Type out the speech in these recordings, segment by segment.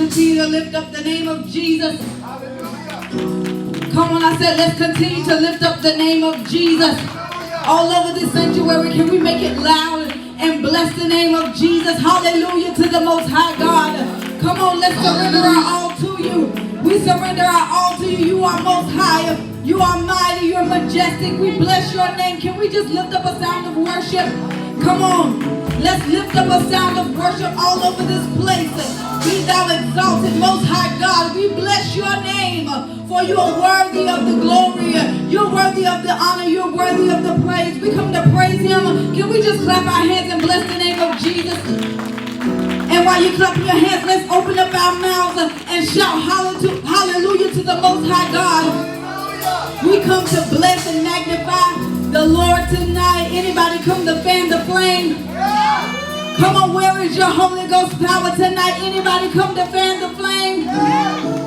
continue to lift up the name of Jesus. Come on, I said, let's continue to lift up the name of Jesus. All over this sanctuary, can we make it loud and bless the name of Jesus? Hallelujah to the Most High God. Come on, let's surrender our all to you. We surrender our all to you. You are Most High. You are mighty. You're majestic. We bless your name. Can we just lift up a sound of worship? Come on. Let's lift up a sound of worship all over this place. Be thou exalted, Most High God. We bless your name, for you are worthy of the glory. You're worthy of the honor. You're worthy of the praise. We come to praise him. Can we just clap our hands and bless the name of Jesus? And while you're clapping your hands, let's open up our mouths and shout hallelujah to the Most High God. We come to bless and magnify the Lord tonight. Anybody come to fan the flame? Come on, where is your Holy Ghost power tonight? Anybody come to fan the flame?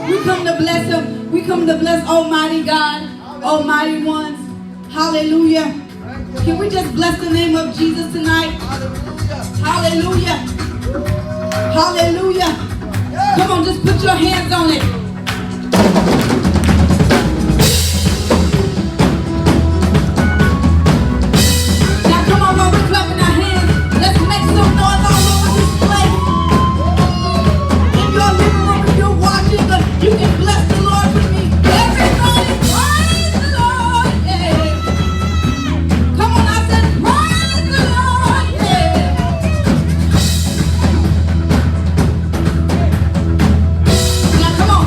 We come to bless him. We come to bless Almighty God, Almighty ones. Hallelujah. Can we just bless the name of Jesus tonight? Hallelujah. Hallelujah. Come on, just put your hands on it. You can bless the Lord with me. Everybody praise the Lord, yeah. Come on, I said praise the Lord, yeah. Now come on.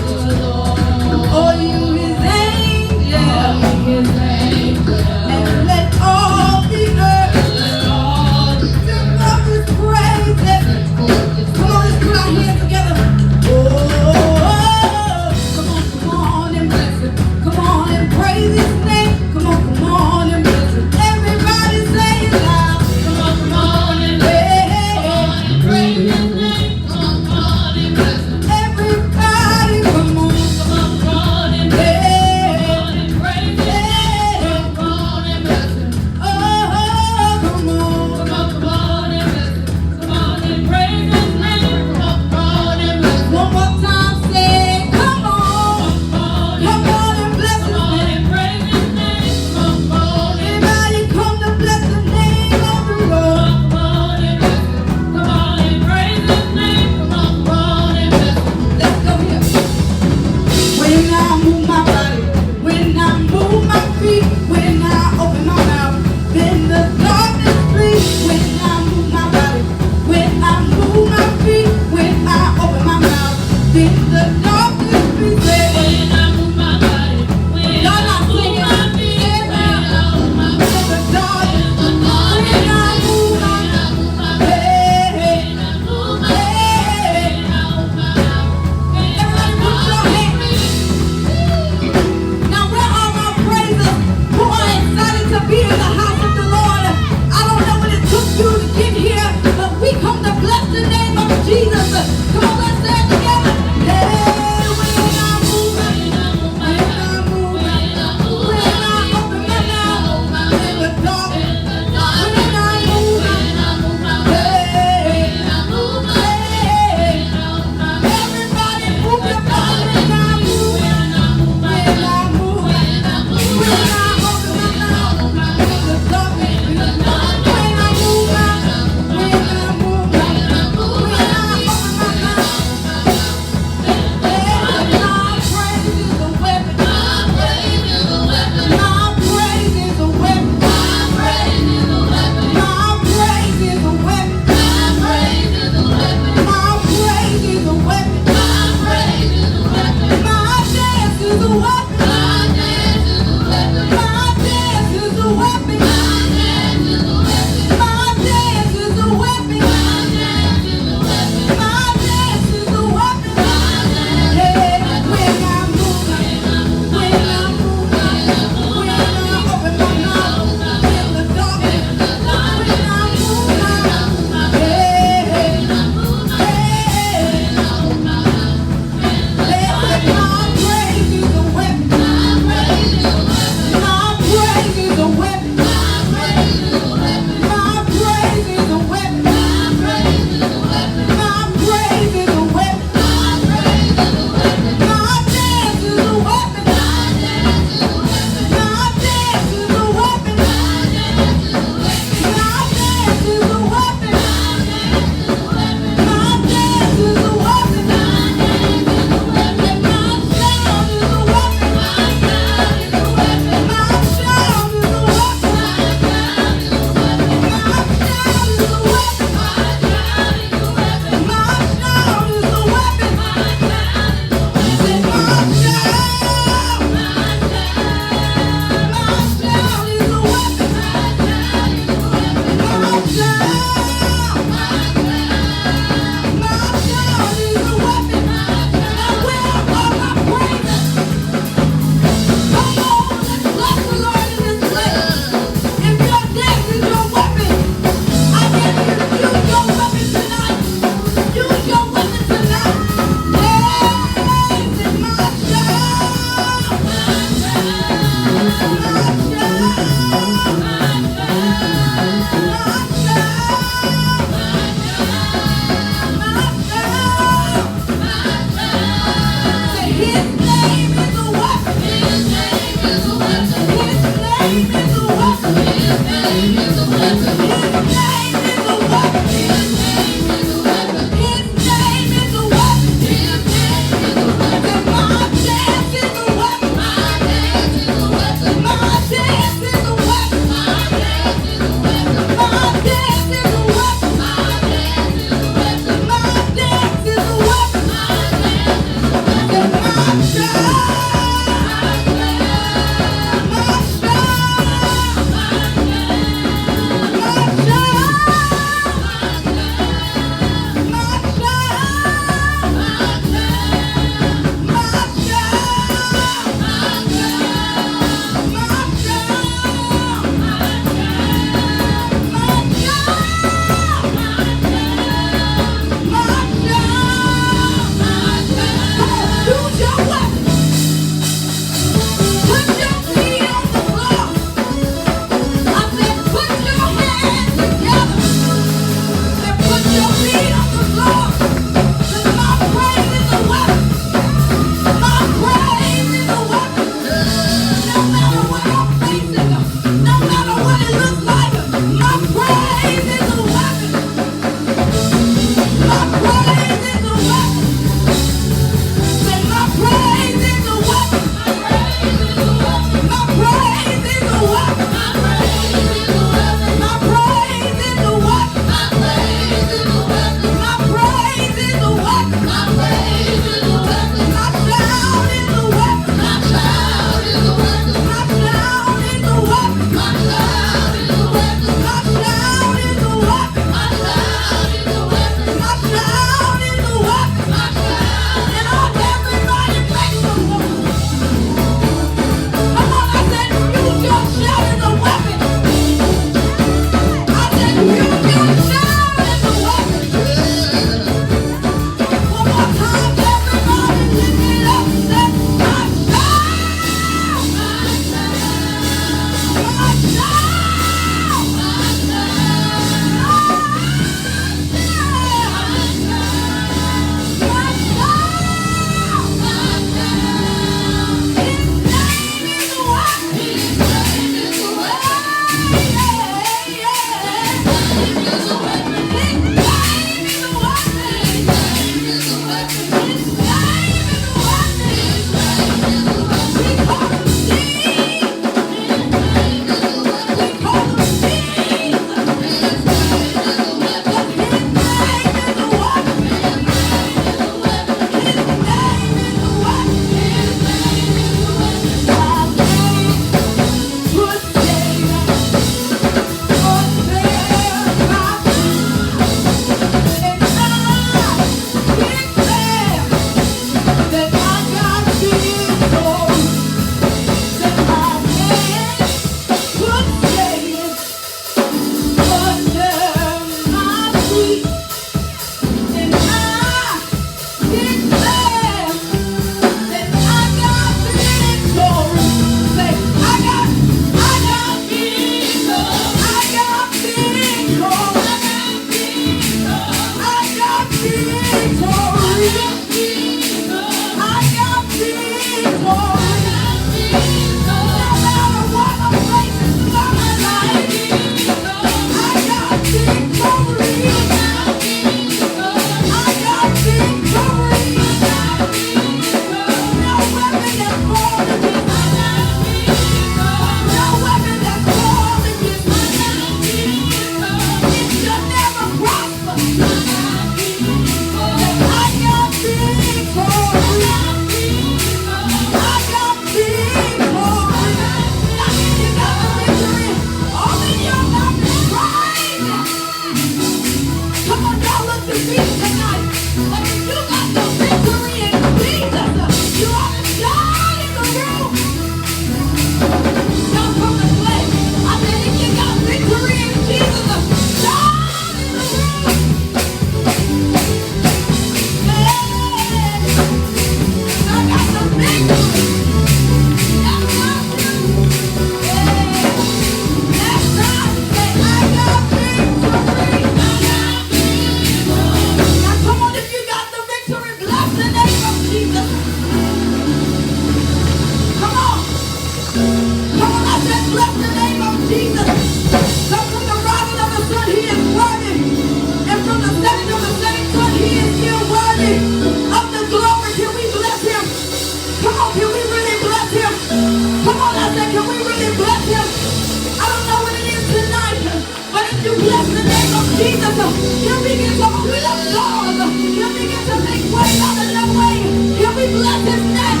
Jesus. He'll begin to open up doors. He'll begin to make way out of no way. He'll be bless his name.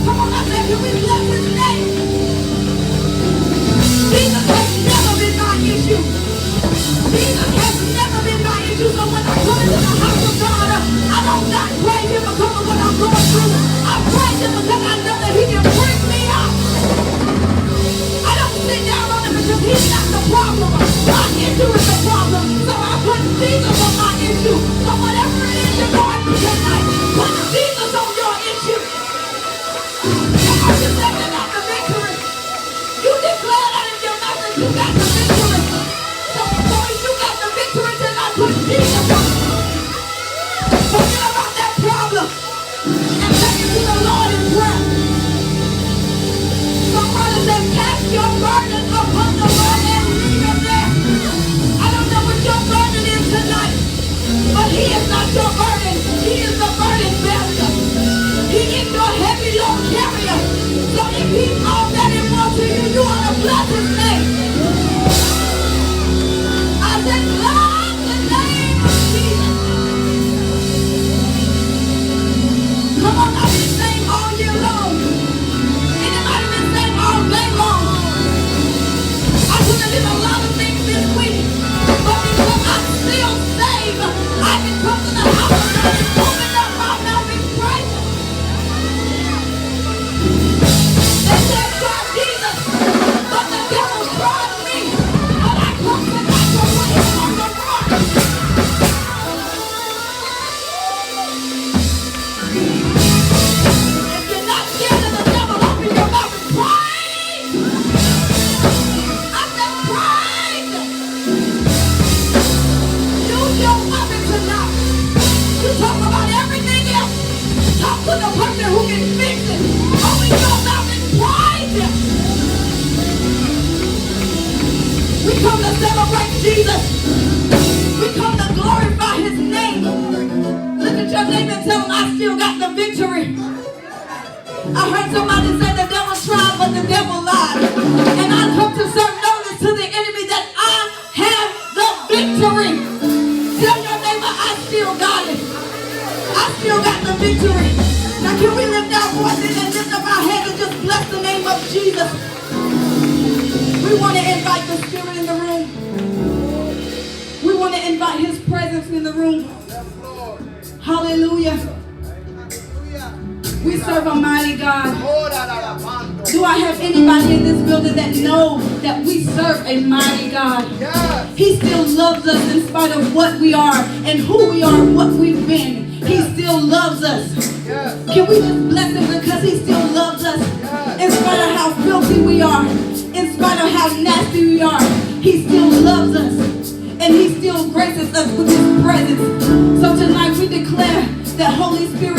Come on, I said, he'll be bless his name. Jesus has never been my issue. Jesus has never been my issue. So when I come into the house of God, I don't not praise him because of what I'm going through. I praise him because I know that he can bring me out. I don't sit down on him because he's not the problem. My issue is the problem. So I put Jesus on my issue. So whatever it is you're going through tonight, put Jesus on your issue. And I just said you got the victory. You declare that in your mouth that you got the victory. So if you got the victory tonight, put Jesus on it. Forget about that problem and take it to the Lord in prayer. Somebody says, cast your burden upon the Lord and leave him there. I don't know what your burden is tonight, but he is not your burden. He is the burden bearer. He is your heavy load carrier. So if he's all that and more to you, you ought to bless his name. I said, bless the name of Jesus. Come on, I've been saying all year long. Anybody been saying all day long? I could have did a lot of things this week, but because I'm still saved, I can come to the house of God and open up my mouth and praise him. They said, try Jesus, but the devil tried me. But I come tonight to put him on the rock. If you're not scared of the devil, open your mouth and praise. I said praise. Use your weapon tonight. You talk about everything else. Talk to the person who can fix it. Open your mouth and praise him. We come to celebrate Jesus. We come to glorify his name. Look at your name and tell him I still got the victory. I heard somebody say the devil tried, but the devil lied. And I come to serve notice to the enemy that I have the victory. Tell your neighbor I still got it. I still got the victory. Now can we lift our voices and lift up our hands and just bless the name of Jesus? We want to invite the Spirit in the room. We want to invite his presence in the room. Hallelujah. We serve a mighty God. Do I have anybody in this building that know that we serve a mighty God? Yes. He still loves us in spite of what we are and who we are and what we've been. He still loves us. Yes. Can we just bless him because he still loves us? Yes. In spite of how filthy we are, in spite of how nasty we are, he still loves us. And he still graces us with his presence. So tonight we declare that Holy Spirit